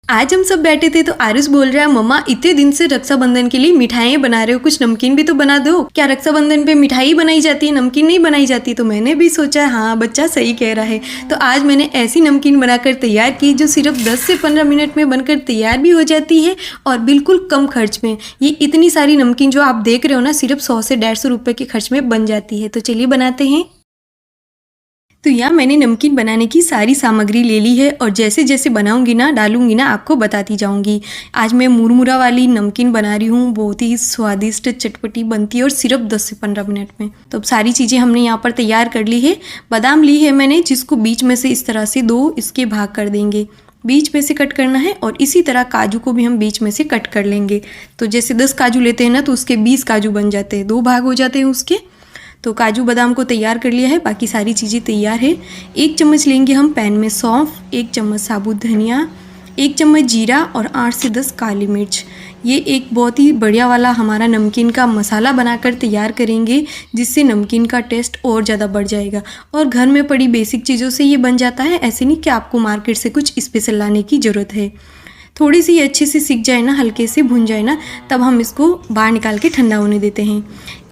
आज हम सब बैठे थे तो आरुष बोल रहा है, मम्मा इतने दिन से रक्षाबंधन के लिए मिठाइयाँ बना रहे हो, कुछ नमकीन भी तो बना दो। क्या रक्षाबंधन पे मिठाई बनाई जाती है, नमकीन नहीं बनाई जाती? तो मैंने भी सोचा हाँ बच्चा सही कह रहा है। तो आज मैंने ऐसी नमकीन बनाकर तैयार की जो सिर्फ 10 से 15 मिनट में बनकर तैयार भी हो जाती है और बिल्कुल कम खर्च में। ये इतनी सारी नमकीन जो आप देख रहे हो ना, सिर्फ 100 से 150 रुपये के खर्च में बन जाती है। तो चलिए बनाते हैं। तो यहाँ मैंने नमकीन बनाने की सारी सामग्री ले ली है और जैसे जैसे बनाऊंगी ना, डालूंगी ना, आपको बताती जाऊंगी। आज मैं मुरमुरा वाली नमकीन बना रही हूँ, बहुत ही स्वादिष्ट चटपटी बनती है और सिर्फ 10 से 15 मिनट में। तो अब सारी चीज़ें हमने यहाँ पर तैयार कर ली है। बादाम ली है मैंने, जिसको बीच में से इस तरह से 2 इसके भाग कर देंगे, बीच में से कट करना है। और इसी तरह काजू को भी हम बीच में से कट कर लेंगे। तो जैसे 10 काजू लेते हैं ना, तो उसके 20 काजू बन जाते हैं, 2 भाग हो जाते हैं उसके। तो काजू बादाम को तैयार कर लिया है, बाकी सारी चीज़ें तैयार है। 1 चम्मच लेंगे हम पैन में सौंफ, 1 चम्मच साबुत धनिया, 1 चम्मच जीरा और 8 से 10 काली मिर्च। ये एक बहुत ही बढ़िया वाला हमारा नमकीन का मसाला बनाकर तैयार करेंगे, जिससे नमकीन का टेस्ट और ज़्यादा बढ़ जाएगा। और घर में पड़ी बेसिक चीज़ों से ये बन जाता है, ऐसे नहीं कि आपको मार्केट से कुछ स्पेशल लाने की ज़रूरत है। थोड़ी सी अच्छे से सीख जाए ना, हल्के से भुन जाए ना, तब हम इसको बाहर निकाल के ठंडा होने देते हैं।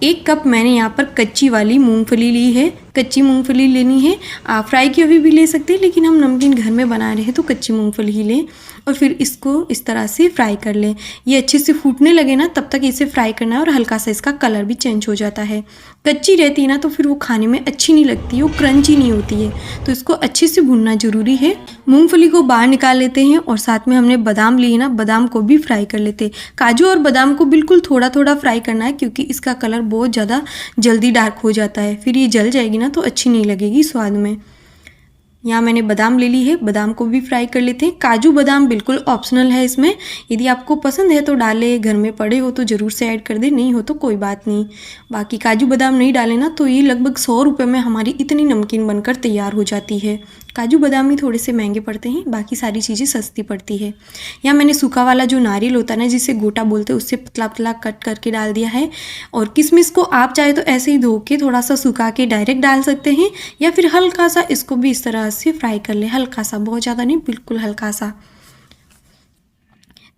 1 कप मैंने यहाँ पर कच्ची वाली मूंगफली ली है, कच्ची मूंगफली लेनी है। आप फ्राई की हुई भी ले सकते हैं, लेकिन हम नमकीन घर में बना रहे हैं तो कच्ची मूंगफली ही लें और फिर इसको इस तरह से फ्राई कर लें। ये अच्छे से फूटने लगे ना, तब तक इसे फ्राई करना है और हल्का सा इसका कलर भी चेंज हो जाता है। कच्ची रहती है ना तो फिर वो खाने में अच्छी नहीं लगती है, वो क्रंची नहीं होती है, तो इसको अच्छे से भूनना ज़रूरी है। मूंगफली को बाहर निकाल लेते हैं और साथ में हमने बादाम लिए ना, बादाम को भी फ्राई कर लेते हैं। काजू और बादाम को बिल्कुल थोड़ा थोड़ा फ्राई करना है, क्योंकि इसका कलर बहुत ज़्यादा जल्दी डार्क हो जाता है, फिर ये जल जाएगी ना तो अच्छी नहीं लगेगी स्वाद में। यहाँ मैंने बादाम ले ली है, बादाम को भी फ्राई कर लेते हैं। काजू बादाम बिल्कुल ऑप्शनल है इसमें, यदि आपको पसंद है तो डालें, घर में पड़े हो तो ज़रूर से ऐड कर दे, नहीं हो तो कोई बात नहीं। बाकी काजू बादाम नहीं डालें ना तो ये लगभग 100 रुपये में हमारी इतनी नमकीन बनकर तैयार हो जाती है। काजू बादाम ही थोड़े से महंगे पड़ते हैं, बाकी सारी चीज़ें सस्ती पड़ती है। यहाँ मैंने सूखा वाला जो नारियल होता है ना, जिसे गोटा बोलते हैं, उससे पतला पतला कट करके डाल दिया है। और किशमिश को आप चाहे तो ऐसे ही धो के थोड़ा सा सुखा के डायरेक्ट डाल सकते हैं, या फिर हल्का सा इसको भी इस तरह से फ्राई कर ले, हल्का सा, बहुत ज़्यादा नहीं, बिल्कुल हल्का सा।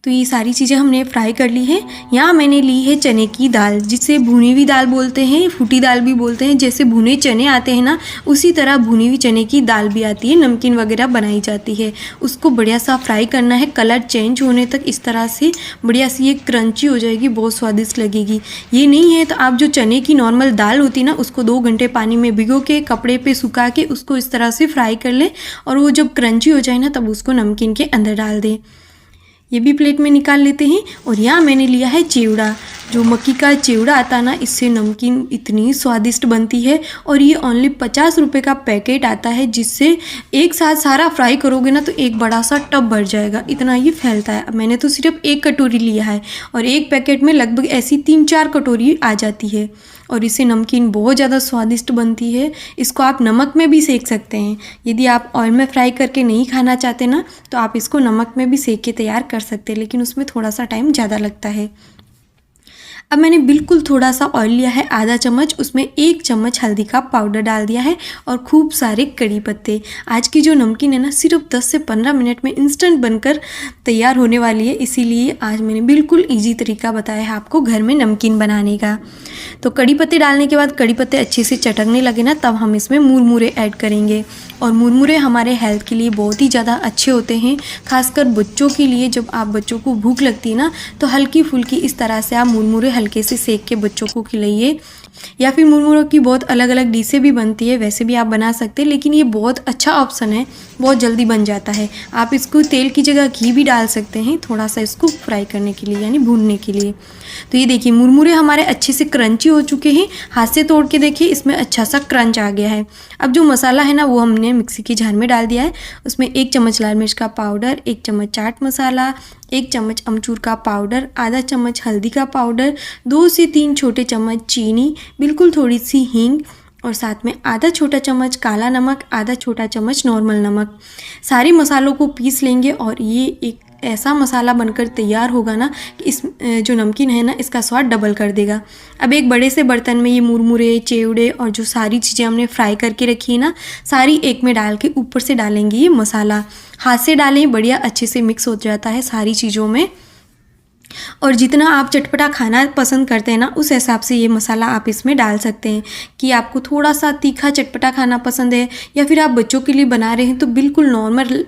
तो ये सारी चीज़ें हमने फ्राई कर ली है। यहाँ मैंने ली है चने की दाल, जिसे भुनी हुई दाल बोलते हैं, फूटी दाल भी बोलते हैं। जैसे भुने चने आते हैं ना, उसी तरह भुनी हुई चने की दाल भी आती है, नमकीन वगैरह बनाई जाती है। उसको बढ़िया सा फ्राई करना है, कलर चेंज होने तक इस तरह से बढ़िया सी ये क्रंची हो जाएगी, बहुत स्वादिष्ट लगेगी। ये नहीं है तो आप जो चने की नॉर्मल दाल होती है ना, उसको 2 घंटे पानी में भिगो के कपड़े पे सुखा के उसको इस तरह से फ्राई कर लें, और वो जब क्रंची हो जाए ना तब उसको नमकीन के अंदर डाल दें। ये भी प्लेट में निकाल लेते हैं। और यहाँ मैंने लिया है चिवड़ा, जो मक्की का चिवड़ा आता है ना, इससे नमकीन इतनी स्वादिष्ट बनती है। और ये ओनली 50 रुपये का पैकेट आता है, जिससे एक साथ सारा फ्राई करोगे ना तो एक बड़ा सा टब भर जाएगा, इतना ये फैलता है। मैंने तो सिर्फ 1 कटोरी लिया है और एक पैकेट में लगभग ऐसी 3-4 कटोरी आ जाती है। और इससे नमकीन बहुत ज़्यादा स्वादिष्ट बनती है। इसको आप नमक में भी सेक सकते हैं, यदि आप ऑयल में फ्राई करके नहीं खाना चाहते ना, तो आप इसको नमक में भी सेक के तैयार कर सकते हैं, लेकिन उसमें थोड़ा सा टाइम ज़्यादा लगता है। अब मैंने बिल्कुल थोड़ा सा ऑयल लिया है, आधा चम्मच, उसमें 1 चम्मच हल्दी का पाउडर डाल दिया है और खूब सारे कड़ी पत्ते। आज की जो नमकीन है ना, सिर्फ 10 से 15 मिनट में इंस्टेंट बनकर तैयार होने वाली है, इसीलिए आज मैंने बिल्कुल ईजी तरीका बताया है आपको घर में नमकीन बनाने का। तो कड़ी पत्ते डालने के बाद कड़ी पत्ते अच्छे से चटकने लगे ना, तब हम इसमें मुरमुरे ऐड करेंगे। और मुरमुरे हमारे हेल्थ के लिए बहुत ही ज़्यादा अच्छे होते हैं, खासकर बच्चों के लिए। जब आप बच्चों को भूख लगती है ना, तो हल्की फुल्की इस तरह से आप मुरमुरे हल्के से सेक के बच्चों को खिलाइए। या फिर मुरमुरों की बहुत अलग अलग डिशें भी बनती है, वैसे भी आप बना सकते हैं, लेकिन ये बहुत अच्छा ऑप्शन है, बहुत जल्दी बन जाता है। आप इसको तेल की जगह घी भी डाल सकते हैं, थोड़ा सा इसको फ्राई करने के लिए, यानी भूनने के लिए। तो ये देखिए मुरमुरे हमारे अच्छे से क्रंची हो चुके हैं। हाथ से तोड़ के देखिए, इसमें अच्छा सा क्रंच आ गया है। अब जो मसाला है ना, वो हमने मिक्सी की जार में डाल दिया है। उसमें 1 चम्मच लाल मिर्च का पाउडर, 1 चम्मच चाट मसाला, 1 चम्मच अमचूर का पाउडर, आधा चम्मच हल्दी का पाउडर, 2 से 3 छोटे चम्मच चीनी, बिल्कुल थोड़ी सी हींग, और साथ में आधा छोटा चम्मच काला नमक, आधा छोटा चम्मच नॉर्मल नमक। सारे मसालों को पीस लेंगे और ये एक ऐसा मसाला बनकर तैयार होगा ना कि इस जो नमकीन है ना इसका स्वाद डबल कर देगा। अब एक बड़े से बर्तन में ये मुरमुरे, चिवड़े और जो सारी चीज़ें हमने फ्राई करके रखी है ना, सारी एक में डाल के ऊपर से डालेंगे ये मसाला। हाथ से डालें, बढ़िया अच्छे से मिक्स हो जाता है सारी चीज़ों में। और जितना आप चटपटा खाना पसंद करते हैं ना, उस हिसाब से ये मसाला आप इसमें डाल सकते हैं। कि आपको थोड़ा सा तीखा चटपटा खाना पसंद है या फिर आप बच्चों के लिए बना रहे हैं तो बिल्कुल नॉर्मल,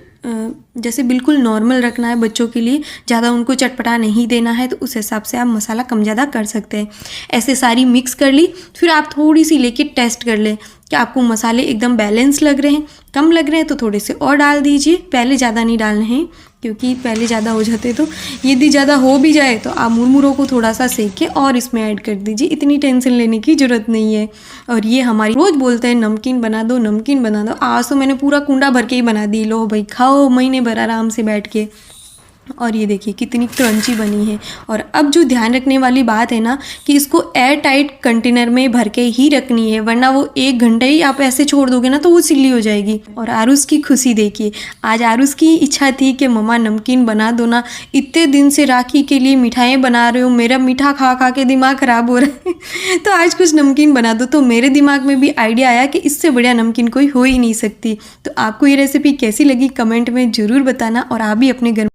जैसे बिल्कुल नॉर्मल रखना है बच्चों के लिए, ज़्यादा उनको चटपटा नहीं देना है, तो उस हिसाब से आप मसाला कम ज़्यादा कर सकते हैं। ऐसे सारी मिक्स कर ली, फिर आप थोड़ी सी लेके टेस्ट कर लें कि आपको मसाले एकदम बैलेंस लग रहे हैं। कम लग रहे हैं तो थोड़े से और डाल दीजिए, पहले ज़्यादा नहीं डालने हैं क्योंकि पहले ज़्यादा हो जाते तो, यदि ज़्यादा हो भी जाए तो आप मुरमुरों को थोड़ा सा सेक के और इसमें ऐड कर दीजिए, इतनी टेंशन लेने की ज़रूरत नहीं है। और ये हमारी रोज़ बोलते हैं नमकीन बना दो, नमकीन बना दो, आज तो मैंने पूरा कुंडा भर के ही बना दी। लो भाई खाओ महीने भर आराम से बैठ के। और ये देखिए कितनी क्रंची बनी है। और अब जो ध्यान रखने वाली बात है ना कि इसको एयर टाइट कंटेनर में भर के ही रखनी है, वरना वो 1 घंटे ही आप ऐसे छोड़ दोगे ना तो वो सिल्ली हो जाएगी। और आरुष की खुशी देखिए, आज आरुष की इच्छा थी कि मम्मा नमकीन बना दो ना, इतने दिन से राखी के लिए मिठाइयाँ बना रहे हो, मेरा मीठा खा खा के दिमाग ख़राब हो रहा है तो आज कुछ नमकीन बना दो। तो मेरे दिमाग में भी आइडिया आया कि इससे बढ़िया नमकीन कोई हो ही नहीं सकती। तो आपको ये रेसिपी कैसी लगी कमेंट में ज़रूर बताना, और आप भी अपने घर